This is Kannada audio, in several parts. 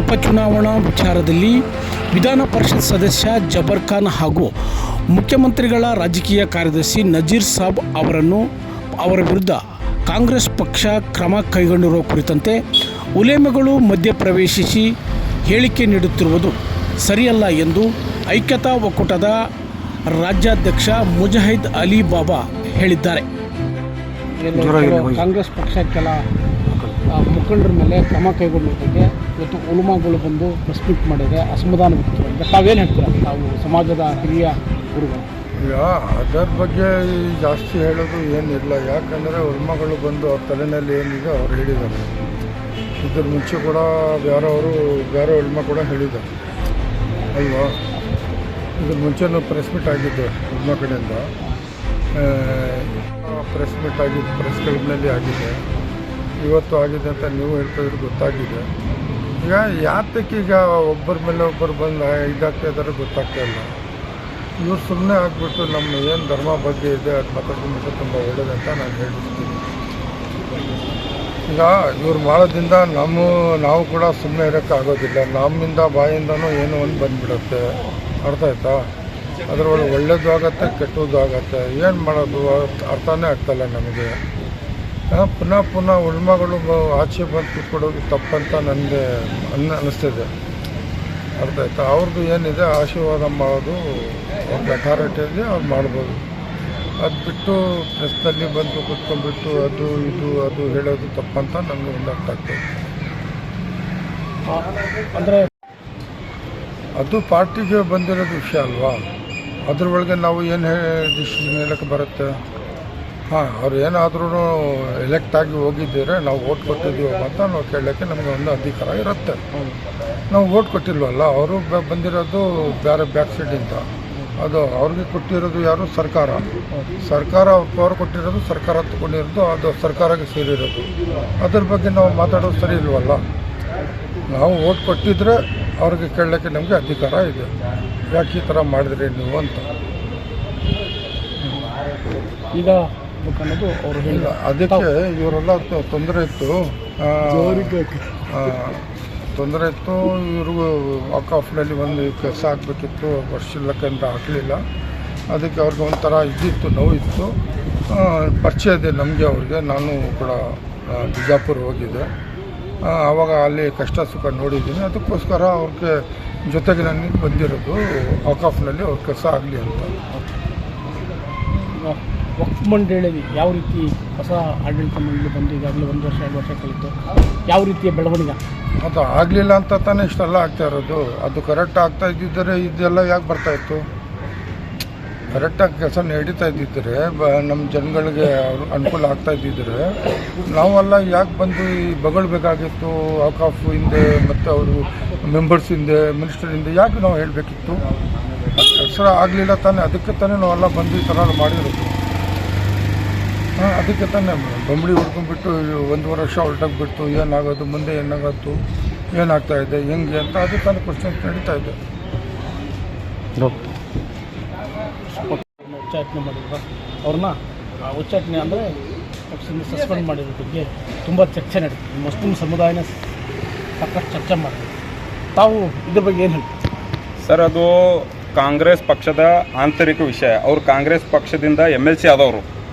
ಉಪಚುನಾವಣಾ ವಿಚಾರದಲ್ಲಿ ವಿಧಾನ ಪರಿಷತ್ ಸದಸ್ಯ ಜಬರ್ ಖಾನ್ ಹಾಗೂ ಮುಖ್ಯಮಂತ್ರಿಗಳ ರಾಜಕೀಯ ಕಾರ್ಯದರ್ಶಿ ನಜೀರ್ ಸಾಬ್ ಅವರ ವಿರುದ್ಧ ಕಾಂಗ್ರೆಸ್ ಪಕ್ಷ ಕ್ರಮ ಕೈಗೊಂಡಿರುವ ಕುರಿತಂತೆ ಉಲೇಮಗಳು ಮಧ್ಯಪ್ರವೇಶಿಸಿ ಹೇಳಿಕೆ ನೀಡುತ್ತಿರುವುದು ಸರಿಯಲ್ಲ ಎಂದು ಐಕ್ಯತಾ ಒಕ್ಕೂಟದ ರಾಜ್ಯಾಧ್ಯಕ್ಷ ಮುಜಾಹಿದ್ ಅಲಿ ಬಾಬಾ ಹೇಳಿದ್ದಾರೆ. ಕಾಂಗ್ರೆಸ್ ಪಕ್ಷ ಕೆಲ ಮುಖಂಡರ ಮೇಲೆ ಕ್ರಮ ಕೈಗೊಂಡಿದ್ದಕ್ಕೆ ಇವತ್ತು ಉಲಮಾಗಳು ಬಂದು ಪ್ರೆಸ್ ಮೀಟ್ ಮಾಡಿದೆ, ಅಸಮಾಧಾನ ವ್ಯಕ್ತಪಡಿಸಿದೆ. ತಾವೇನು ಹೇಳ್ತೀರಾ? ತಾವು ಸಮಾಜದ ಹಿರಿಯ ಗುರುಗಳು. ಈಗ ಅದರ ಬಗ್ಗೆ ಜಾಸ್ತಿ ಹೇಳೋದು ಏನಿಲ್ಲ. ಯಾಕಂದರೆ ಉಲಮಾಗಳು ಬಂದು ಅವ್ರ ತಲೆಯಲ್ಲಿ ಏನಿದೆ ಅವ್ರು ಹೇಳಿದ್ದಾರೆ. ಇದ್ರ ಮುಂಚೆ ಕೂಡ ಬೇರೆ ಉಲಮಾ ಕೂಡ ಹೇಳಿದ್ದಾರೆ ಅಲ್ವಾ. ಇದ್ರ ಮುಂಚೆನೂ ಪ್ರೆಸ್ ಮೀಟ್ ಆಗಿದ್ದು ಉಲಮಾ ಕಡೆಯಿಂದ ಪ್ರೆಸ್ ಮೀಟ್ ಆಗಿದ್ದು, ಪ್ರೆಸ್ ಕ್ಲಬ್ನಲ್ಲಿ ಆಗಿದೆ, ಇವತ್ತು ಆಗಿದೆ ಅಂತ ನೀವು ಹೇಳ್ತಿದ್ರೆ ಗೊತ್ತಾಗಿದೆ. ಈಗ ಯಾತಕ್ಕೀಗ ಒಬ್ಬರ ಮೇಲೆ ಒಬ್ಬರು ಬಂದು ಇದಾಗ್ತಾ ಇದ್ದಾರೆ ಗೊತ್ತಾಗ್ತಾ ಇಲ್ಲ. ಇವ್ರು ಸುಮ್ಮನೆ ಆಗಿಬಿಟ್ಟು ನಮ್ಮ ಏನು ಧರ್ಮ ಬಗ್ಗೆ ಇದೆ ಅದು ಮಾತಾಡ್ಕೊಂಡು ತುಂಬ ಒಳ್ಳೆಯದಂತ ನಾನು ಹೇಳ್ತೀನಿ. ಈಗ ಇವ್ರು ಮಾಡೋದ್ರಿಂದ ನಾವು ಕೂಡ ಸುಮ್ಮನೆ ಇರೋಕ್ಕಾಗೋದಿಲ್ಲ. ನಮ್ಮಿಂದ ಬಾಯಿಂದನೂ ಏನೋ ಒಂದು ಬಂದುಬಿಡುತ್ತೆ, ಅರ್ಥ ಆಯ್ತಾ? ಅದರೊಳಗೆ ಒಳ್ಳೇದು ಆಗುತ್ತೆ, ಕೆಟ್ಟದ್ದು ಆಗುತ್ತೆ. ಏನು ಮಾಡೋದು ಅರ್ಥನೇ ಆಗ್ತಾಯಿಲ್ಲ ನಮಗೆ. ಪುನಃ ಉಲ್ಮಗಳು ಆಚೆ ಬಂದು ಕೂತ್ಕೊಡೋದು ತಪ್ಪಂತ ನನಗೆ ಅನ್ನಿಸ್ತಿದೆ, ಅರ್ಥ ಆಯ್ತಾ? ಅವ್ರದ್ದು ಏನಿದೆ ಆಶೀರ್ವಾದ ಮಾಡೋದು ಅವ್ರ ಅಥಾರಿಟಿಯಲ್ಲಿ ಅವ್ರು ಮಾಡ್ಬೋದು. ಅದು ಬಿಟ್ಟು ಪ್ರೆಸ್ನಲ್ಲಿ ಬಂದು ಕೂತ್ಕೊಂಡ್ಬಿಟ್ಟು ಅದು ಹೇಳೋದು ತಪ್ಪಂತ ನಮಗೆ ಒಂದು ಅರ್ಥ ಆಗ್ತದೆ. ಅಂದರೆ ಅದು ಪಾರ್ಟಿಗೆ ಬಂದಿರೋದು ವಿಷಯ ಅಲ್ವಾ. ಅದ್ರೊಳಗೆ ನಾವು ಏನು ಡಿಸಿಷನ್ ಹೇಳೋಕ್ಕೆ ಬರುತ್ತೆ? ಅವ್ರು ಏನಾದ್ರೂ ಎಲೆಕ್ಟ್ ಆಗಿ ಹೋಗಿದ್ದೀರಾ, ನಾವು ವೋಟ್ ಕೊಟ್ಟಿದ್ದೀವಿ ಅಂತ ನಾವು ಕೇಳೋಕ್ಕೆ ನಮಗೆ ಒಂದು ಅಧಿಕಾರ ಇರುತ್ತೆ. ನಾವು ವೋಟ್ ಕೊಟ್ಟಿಲ್ವಲ್ಲ, ಅವರು ಬಂದಿರೋದು ಬೇರೆ ಬ್ಯಾಕ್ ಸೈಡಿಂದ. ಅದು ಅವ್ರಿಗೆ ಕೊಟ್ಟಿರೋದು ಯಾರು? ಸರ್ಕಾರ ಪವರ್ ಕೊಟ್ಟಿರೋದು, ಸರ್ಕಾರ ತಗೊಂಡಿರೋದು, ಅದು ಸರ್ಕಾರಕ್ಕೆ ಸೇರಿರೋದು. ಅದ್ರ ಬಗ್ಗೆ ನಾವು ಮಾತಾಡೋದು ಸರಿ ಇಲ್ವಲ್ಲ. ನಾವು ವೋಟ್ ಕೊಟ್ಟಿದ್ರೆ ಅವ್ರಿಗೆ ಕೇಳೋಕ್ಕೆ ನಮಗೆ ಅಧಿಕಾರ ಇದೆ. ಯಾಕೆ ಈ ಥರ ಮಾಡಿದ್ರಿ ನೀವು ಅಂತ. ಈಗ ಅನ್ನೋದು ಅವರು ಹೇಳಿಲ್ಲ. ಅದಕ್ಕೆ ಇವರೆಲ್ಲ ತೊಂದರೆ ಇತ್ತು, ಇವ್ರಿಗೂ ವಾಕಾಫ್ನಲ್ಲಿ ಒಂದು ಕೆಲಸ ಆಗಬೇಕಿತ್ತು, ವರ್ಷಲಕ್ಕಂತ ಹಾಕಲಿಲ್ಲ. ಅದಕ್ಕೆ ಅವ್ರಿಗೆ ಒಂಥರ ಇದ್ದಿತ್ತು, ನೋವಿತ್ತು. ಪರಿಚಯ ಇದೆ ನಮಗೆ ಅವ್ರಿಗೆ. ನಾನು ಕೂಡ ಬಿಜಾಪುರ ಹೋಗಿದ್ದೆ, ಆವಾಗ ಅಲ್ಲಿ ಕಷ್ಟ ಸುಖ ನೋಡಿದ್ದೀನಿ. ಅದಕ್ಕೋಸ್ಕರ ಅವ್ರಿಗೆ ಜೊತೆಗೆ ನನಗೆ ಬಂದಿರೋದು ವಾಕಾಫ್ನಲ್ಲಿ ಅವ್ರ ಕೆಲಸ ಆಗಲಿ ಅಂತ. ವಕ್ಫ್ ಮಂಡಳಿ ಯಾವ ರೀತಿ ಹೊಸ ಆಡಳಿತ ಮಂಡಳಿ ಬಂದು ಈಗಾಗಲೇ 1 ವರ್ಷ 2 ವರ್ಷ ಕಲಿತು ಯಾವ ರೀತಿಯ ಬೆಳವಣಿಗೆ? ಅದು ಆಗಲಿಲ್ಲ ಅಂತ ತಾನೇ ಇಷ್ಟೆಲ್ಲ ಆಗ್ತಾ ಇರೋದು. ಅದು ಕರೆಕ್ಟ್ ಆಗ್ತಾ ಇದ್ದಿದ್ದರೆ ಇದೆಲ್ಲ ಯಾಕೆ ಬರ್ತಾಯಿತ್ತು? ಕರೆಕ್ಟಾಗಿ ಕೆಲಸ ನಡೀತಾ ಇದ್ದಿದ್ದರೆ ನಮ್ಮ ಜನಗಳಿಗೆ ಅನುಕೂಲ ಆಗ್ತಾ ಇದ್ದಿದ್ದರೆ ನಾವೆಲ್ಲ ಯಾಕೆ ಬಂದು ಬಗಳ್ಬೇಕಾಗಿತ್ತು? ಔಕಾಫ್ ಹಿಂದೆ ಮತ್ತು ಅವರು ಮೆಂಬರ್ಸ್ ಹಿಂದೆ, ಮಿನಿಸ್ಟರ್ ಹಿಂದೆ ಯಾಕೆ ನಾವು ಹೇಳಬೇಕಿತ್ತು? ಕೆಲಸ ಆಗಲಿಲ್ಲ ತಾನೇ, ಅದಕ್ಕೆ ತಾನೇ ನಾವೆಲ್ಲ ಬಂದು ಈ ಥರ ಮಾಡಿರೋದು. ಅದಕ್ಕೆ ತಾನೇ ಬಂಬಳಿ ಹೊಡ್ಕೊಂಡ್ಬಿಟ್ಟು 1.5 ವರ್ಷ ಹೊರಟೋಗ್ಬಿಟ್ಟು ಏನಾಗೋದು, ಮುಂದೆ ಏನಾಗೋದು, ಏನಾಗ್ತಾ ಇದೆ, ಹೆಂಗೆ ಅಂತ ಅದು ತಾನೇ ಕ್ವಶನ್ಸ್ ನಡೀತಾ ಇದೆ. ಉಚ್ಚಾಟನೆ ಮಾಡಿದ್ರು ಅವ್ರನ್ನ. ಉಚ್ಚಾಟನೆ ಅಂದರೆ ಪಕ್ಷದಿಂದ ಸಸ್ಪೆಂಡ್ ಮಾಡಿರೋ ಬಗ್ಗೆ ತುಂಬ ಚರ್ಚೆ ನಡೀತು. ಮುಸ್ಲಿಂ ಸಮುದಾಯನ ಸಾಕಷ್ಟು ಚರ್ಚೆ ಮಾಡಿದ್ರು. ತಾವು ಇದ್ರ ಬಗ್ಗೆ ಏನು ಹೇಳ್ತೀವಿ? ಸರ್, ಅದು ಕಾಂಗ್ರೆಸ್ ಪಕ್ಷದ ಆಂತರಿಕ ವಿಷಯ. ಅವರು ಕಾಂಗ್ರೆಸ್ ಪಕ್ಷದಿಂದ MLC ಆದವರು.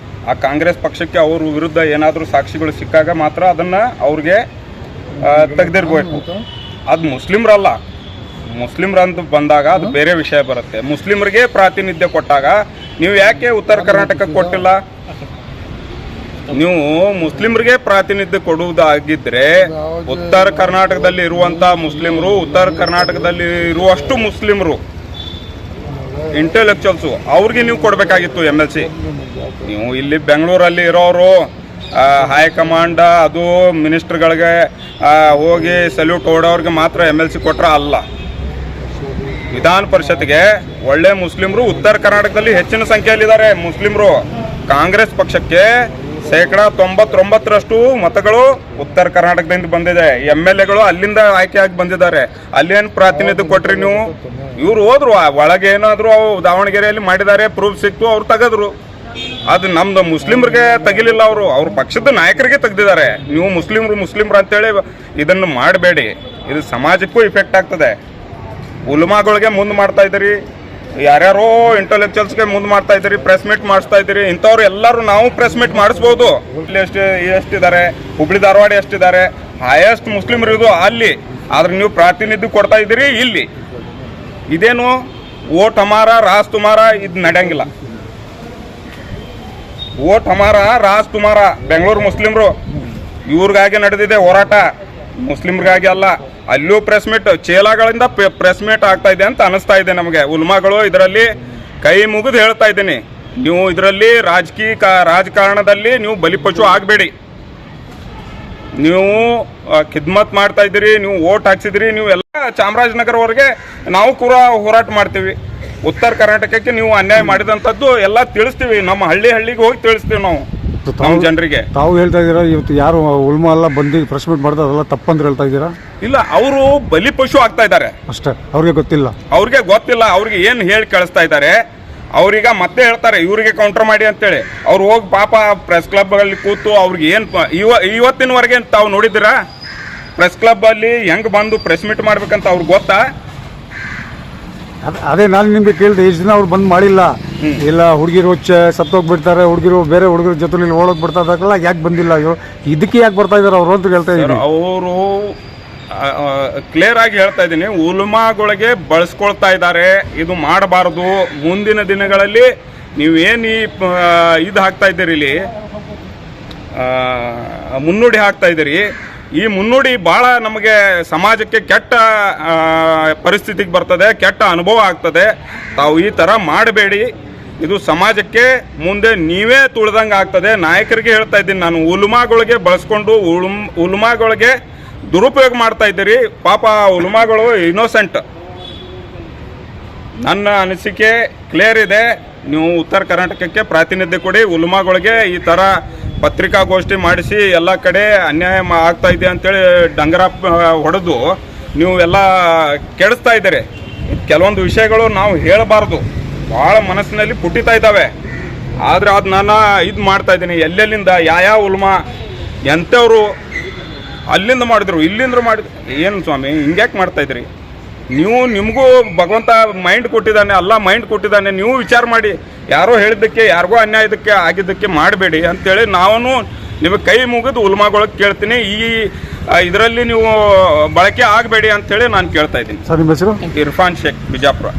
ಆ ಕಾಂಗ್ರೆಸ್ ಪಕ್ಷಕ್ಕೆ ಅವ್ರ ವಿರುದ್ಧ ಏನಾದರೂ ಸಾಕ್ಷಿಗಳು ಸಿಕ್ಕಾಗ ಮಾತ್ರ ಅದನ್ನು ಅವ್ರಿಗೆ ತೆಗೆದಿರ್ಬೇಕು. ಅದು ಮುಸ್ಲಿಮ್ರಲ್ಲ. ಮುಸ್ಲಿಮ್ರಂತ ಬಂದಾಗ ಅದು ಬೇರೆ ವಿಷಯ ಬರುತ್ತೆ. ಮುಸ್ಲಿಮ್ರಿಗೆ ಪ್ರಾತಿನಿಧ್ಯ ಕೊಟ್ಟಾಗ ನೀವು ಯಾಕೆ ಉತ್ತರ ಕರ್ನಾಟಕಕ್ಕೆ ಕೊಟ್ಟಿಲ್ಲ? ನೀವು ಮುಸ್ಲಿಮ್ರಿಗೆ ಪ್ರಾತಿನಿಧ್ಯ ಕೊಡುವುದಾಗಿದ್ದರೆ ಉತ್ತರ ಕರ್ನಾಟಕದಲ್ಲಿ ಇರುವಂಥ ಮುಸ್ಲಿಮರು, ಉತ್ತರ ಕರ್ನಾಟಕದಲ್ಲಿ ಇರುವಷ್ಟು ಮುಸ್ಲಿಮರು ಇಂಟೆಲೆಕ್ಚುವಲ್ಸು ಅವ್ರಿಗೆ ನೀವು ಕೊಡಬೇಕಾಗಿತ್ತು MLC. ನೀವು ಇಲ್ಲಿ ಬೆಂಗಳೂರಲ್ಲಿ ಇರೋರು ಹೈಕಮಾಂಡ ಅದು ಮಿನಿಸ್ಟ್ರುಗಳಿಗೆ ಹೋಗಿ ಸಲ್ಯೂಟ್ ಹೊಡೋರಿಗೆ ಮಾತ್ರ MLC ಕೊಟ್ರೆ ಅಲ್ಲ. ವಿಧಾನ ಪರಿಷತ್ಗೆ ಒಳ್ಳೆ ಮುಸ್ಲಿಮರು ಉತ್ತರ ಕರ್ನಾಟಕದಲ್ಲಿ ಹೆಚ್ಚಿನ ಸಂಖ್ಯೆಯಲ್ಲಿದ್ದಾರೆ ಮುಸ್ಲಿಮರು. ಕಾಂಗ್ರೆಸ್ ಪಕ್ಷಕ್ಕೆ 99% ಮತಗಳು ಉತ್ತರ ಕರ್ನಾಟಕದಿಂದ ಬಂದಿದೆ. MLAಗಳು ಅಲ್ಲಿಂದ ಆಯ್ಕೆಯಾಗಿ ಬಂದಿದ್ದಾರೆ. ಅಲ್ಲೇನು ಪ್ರಾತಿನಿಧ್ಯ ಕೊಟ್ರಿ ನೀವು? ಇವ್ರು ಹೋದ್ರು ಒಳಗೆ ಏನಾದರೂ ದಾವಣಗೆರೆಯಲ್ಲಿ ಮಾಡಿದ್ದಾರೆ, ಪ್ರೂಫ್ ಸಿಕ್ತು, ಅವ್ರು ತೆಗೆದ್ರು. ಅದು ನಮ್ದು ಮುಸ್ಲಿಮ್ರಿಗೆ ತೆಗಿಲಿಲ್ಲ, ಅವ್ರ ಪಕ್ಷದ ನಾಯಕರಿಗೆ ತೆಗೆದಿದ್ದಾರೆ. ನೀವು ಮುಸ್ಲಿಮ್ರು ಅಂತೇಳಿ ಇದನ್ನು ಮಾಡಬೇಡಿ. ಇದು ಸಮಾಜಕ್ಕೂ ಇಫೆಕ್ಟ್ ಆಗ್ತದೆ. ಉಲ್ಮಾಗಳಿಗೆ ಮುಂದೆ ಮಾಡ್ತಾ ಇದ್ದೀರಿ, ಯಾರ್ಯಾರೋ ಇಂಟೆಲೆಕ್ಚುಯಲ್ಸ್ಗೆ ಮುಂದೆ ಮಾಡ್ತಾ ಇದ್ದೀರಿ, ಪ್ರೆಸ್ ಮೀಟ್ ಮಾಡಿಸ್ತಾ ಇದ್ದೀರಿ. ಇಂಥವ್ರು ಎಲ್ಲರೂ ನಾವು ಪ್ರೆಸ್ ಮೀಟ್ ಮಾಡಿಸ್ಬೋದು. ಇಲ್ಲಿ ಎಷ್ಟಿದ್ದಾರೆ, ಹುಬ್ಳಿ ಧಾರವಾಡ ಎಷ್ಟಿದ್ದಾರೆ, ಹೈಯೆಸ್ಟ್ ಮುಸ್ಲಿಮ್ರು ಇದು ಅಲ್ಲಿ. ಆದ್ರೆ ನೀವು ಪ್ರಾತಿನಿಧ್ಯ ಕೊಡ್ತಾ ಇದ್ದೀರಿ ಇಲ್ಲಿ. ಇದೇನು ಓಟ್ ಹಮಾರ ರಾಜ್ ತುಮಾರ ಇದು ನಡೆಯಂಗಿಲ್ಲ. ಓಟ್ ಹಮಾರ ರಾಜ್ ತುಮಾರ ಬೆಂಗಳೂರು ಮುಸ್ಲಿಮ್ರು ಇವ್ರಿಗಾಗಿ ನಡೆದಿದೆ ಹೋರಾಟ, ಮುಸ್ಲಿಮ್ರಿಗಾಗಿ ಅಲ್ಲ. ಅಲ್ಲೂ ಪ್ರೆಸ್ ಮೀಟ್ ಚೇಲಾಗಳಿಂದ ಪ್ರೆಸ್ ಮೀಟ್ ಆಗ್ತಾ ಇದೆ ಅಂತ ಅನಿಸ್ತಾ ಇದೆ ನಮಗೆ. ಉಲ್ಮಾಗಳು ಇದರಲ್ಲಿ ಕೈ ಮುಗಿದು ಹೇಳ್ತಾ ಇದ್ದೀನಿ, ನೀವು ಇದರಲ್ಲಿ ರಾಜಕಾರಣದಲ್ಲಿ ನೀವು ಬಲಿಪಶು ಆಗಬೇಡಿ. ನೀವು ಖಿದ್ಮತ್ ಮಾಡ್ತಾ ಇದ್ದೀರಿ, ನೀವು ಓಟ್ ಹಾಕ್ಸಿದಿರಿ, ನೀವು ಎಲ್ಲ ಚಾಮರಾಜನಗರವರೆಗೆ ನಾವು ಕೂಡ ಹೋರಾಟ ಮಾಡ್ತೀವಿ. ಉತ್ತರ ಕರ್ನಾಟಕಕ್ಕೆ ನೀವು ಅನ್ಯಾಯ ಮಾಡಿದಂಥದ್ದು ಎಲ್ಲ ತಿಳಿಸ್ತೀವಿ, ನಮ್ಮ ಹಳ್ಳಿಗೆ ಹೋಗಿ ತಿಳಿಸ್ತೀವಿ ನಾವು ನಮ್ಮ ಜನರಿಗೆ. ತಾವು ಹೇಳ್ತಾ ಇದ್ದೀರಾ ಇವತ್ತು ಯಾರು ಉಲ್ಮಾ ಎಲ್ಲ ಬಂದು ಪ್ರೆಸ್ ಮೀಟ್ ಮಾಡಿದ್ರೆ ಅದೆಲ್ಲ ತಪ್ಪಂದ್ರೆ ಹೇಳ್ತಾ ಇದ್ದೀರಾ? ಇಲ್ಲ, ಅವರು ಬಲಿಪಶು ಆಗ್ತಾ ಇದ್ದಾರೆ ಅಷ್ಟೇ, ಅವ್ರಿಗೆ ಗೊತ್ತಿಲ್ಲ. ಅವ್ರಿಗೆ ಏನು ಹೇಳಿ ಕಳಿಸ್ತಾ ಇದ್ದಾರೆ. ಅವ್ರೀಗ ಮತ್ತೆ ಹೇಳ್ತಾರೆ ಇವರಿಗೆ ಕೌಂಟರ್ ಮಾಡಿ ಅಂತೇಳಿ. ಅವ್ರು ಹೋಗಿ ಪಾಪ ಪ್ರೆಸ್ ಕ್ಲಬ್ಗಳಲ್ಲಿ ಕೂತು ಅವ್ರಿಗೆ ಏನು ಇವತ್ತಿನವರೆಗೆ ತಾವು ನೋಡಿದ್ದೀರಾ? ಪ್ರೆಸ್ ಕ್ಲಬ್ಬಲ್ಲಿ ಹೆಂಗೆ ಬಂದು ಪ್ರೆಸ್ ಮೀಟ್ ಮಾಡ್ಬೇಕಂತ ಅವ್ರಿಗೆ ಗೊತ್ತಾ? ಅದೇ ನಾನು ನಿಮಗೆ ಕೇಳಿದೆ, ಇಷ್ಟು ದಿನ ಅವ್ರು ಬಂದ್ ಮಾಡಿಲ್ಲ. ಇಲ್ಲ ಹುಡುಗಿರು ಸತ್ತೋಗ್ಬಿಡ್ತಾರೆ, ಹುಡುಗಿರು ಬೇರೆ ಹುಡುಗರ ಜೊತೆ ಓಡೋಗ್ ಬಿಡ್ತಾ ಇದ್ದಾರಲ್ಲ, ಯಾಕೆ ಬಂದಿಲ್ಲ ಇವರು? ಇದಕ್ಕೆ ಯಾಕೆ ಬರ್ತಾ ಇದಾರೆ ಅವರು ಅಂತ ಹೇಳ್ತಾ ಇದ್ದಾರೆ. ಅವರು ಕ್ಲಿಯರ್ ಆಗಿ ಹೇಳ್ತಾ ಇದ್ದೀನಿ, ಉಲ್ಮಾಗಳಿಗೆ ಬಳಸ್ಕೊಳ್ತಾ ಇದ್ದಾರೆ. ಇದು ಮಾಡಬಾರ್ದು. ಮುಂದಿನ ದಿನಗಳಲ್ಲಿ ನೀವೇನು ಇದು ಹಾಕ್ತಾ ಇದ್ದೀರಿ, ಇಲ್ಲಿ ಮುನ್ನುಡಿ ಹಾಕ್ತಾ ಇದ್ದೀರಿ. ಈ ಮುನ್ನುಡಿ ಭಾಳ ನಮಗೆ ಸಮಾಜಕ್ಕೆ ಕೆಟ್ಟ ಪರಿಸ್ಥಿತಿಗೆ ಬರ್ತದೆ, ಕೆಟ್ಟ ಅನುಭವ ಆಗ್ತದೆ. ತಾವು ಈ ಥರ ಮಾಡಬೇಡಿ. ಇದು ಸಮಾಜಕ್ಕೆ ಮುಂದೆ ನೀವೇ ತುಳಿದಂಗೆ ಆಗ್ತದೆ. ನಾಯಕರಿಗೆ ಹೇಳ್ತಾ ಇದ್ದೀನಿ ನಾನು, ಉಲ್ಮಾಗಳಿಗೆ ಬಳಸ್ಕೊಂಡು ಉಲ್ಮಾಗಳಿಗೆ ದುರುಪಯೋಗ ಮಾಡ್ತಾ ಇದ್ದೀರಿ. ಪಾಪ ಉಲ್ಮಾಗಳು ಇನ್ನೋಸೆಂಟ್. ನನ್ನ ಅನಿಸಿಕೆ ಕ್ಲಿಯರ್ ಇದೆ. ನೀವು ಉತ್ತರ ಕರ್ನಾಟಕಕ್ಕೆ ಪ್ರಾತಿನಿಧ್ಯ ಕೊಡಿ. ಉಲ್ಮಾಗಳಿಗೆ ಈ ಥರ ಪತ್ರಿಕಾಗೋಷ್ಠಿ ಮಾಡಿಸಿ ಎಲ್ಲ ಕಡೆ ಅನ್ಯಾಯ ಆಗ್ತಾ ಇದೆ ಅಂತೇಳಿ ಡಂಗರ ಹೊಡೆದು ನೀವು ಎಲ್ಲ ಕೆಡಿಸ್ತಾ ಇದ್ದೀರಿ. ಕೆಲವೊಂದು ವಿಷಯಗಳು ನಾವು ಹೇಳಬಾರ್ದು, ಭಾಳ ಮನಸ್ಸಿನಲ್ಲಿ ಪುಟ್ಟಿತಾ ಇದ್ದಾವೆ. ಆದರೆ ಅದು ನಾನು ಇದು ಮಾಡ್ತಾ ಇದ್ದೀನಿ. ಎಲ್ಲೆಲ್ಲಿಂದ ಯಾವ ಉಲ್ಮಾ ಎಂಥವ್ರು ಅಲ್ಲಿಂದ ಮಾಡಿದ್ರು, ಇಲ್ಲಿಂದ ಮಾಡಿದ್ರು. ಏನು ಸ್ವಾಮಿ ಹಿಂಗ್ಯಾಕೆ ಮಾಡ್ತಾ ಇದ್ರಿ ನೀವು? ನಿಮಗೂ ಭಗವಂತ ಮೈಂಡ್ ಕೊಟ್ಟಿದ್ದಾನೆ, ಅಲ್ಲ ಮೈಂಡ್ ಕೊಟ್ಟಿದ್ದಾನೆ. ನೀವು ವಿಚಾರ ಮಾಡಿ. ಯಾರೋ ಹೇಳಿದ್ದಕ್ಕೆ, ಯಾರಿಗೋ ಅನ್ಯಾಯದಕ್ಕೆ ಆಗಿದ್ದಕ್ಕೆ ಮಾಡಬೇಡಿ ಅಂತೇಳಿ ನಾವು ನಿಮಗೆ ಕೈ ಮುಗಿದು ಉಲ್ಮಾಗಳಿಗೆ ಕೇಳ್ತೀನಿ. ಈ ಇದರಲ್ಲಿ ನೀವು ಬಳಕೆ ಆಗಬೇಡಿ ಅಂತೇಳಿ ನಾನು ಕೇಳ್ತಾ ಇದ್ದೀನಿ. ಸರ್, ನಿಮ್ಮ ಹೆಸರು? ಇರ್ಫಾನ್ ಶೇಖ್, ಬಿಜಾಪುರ.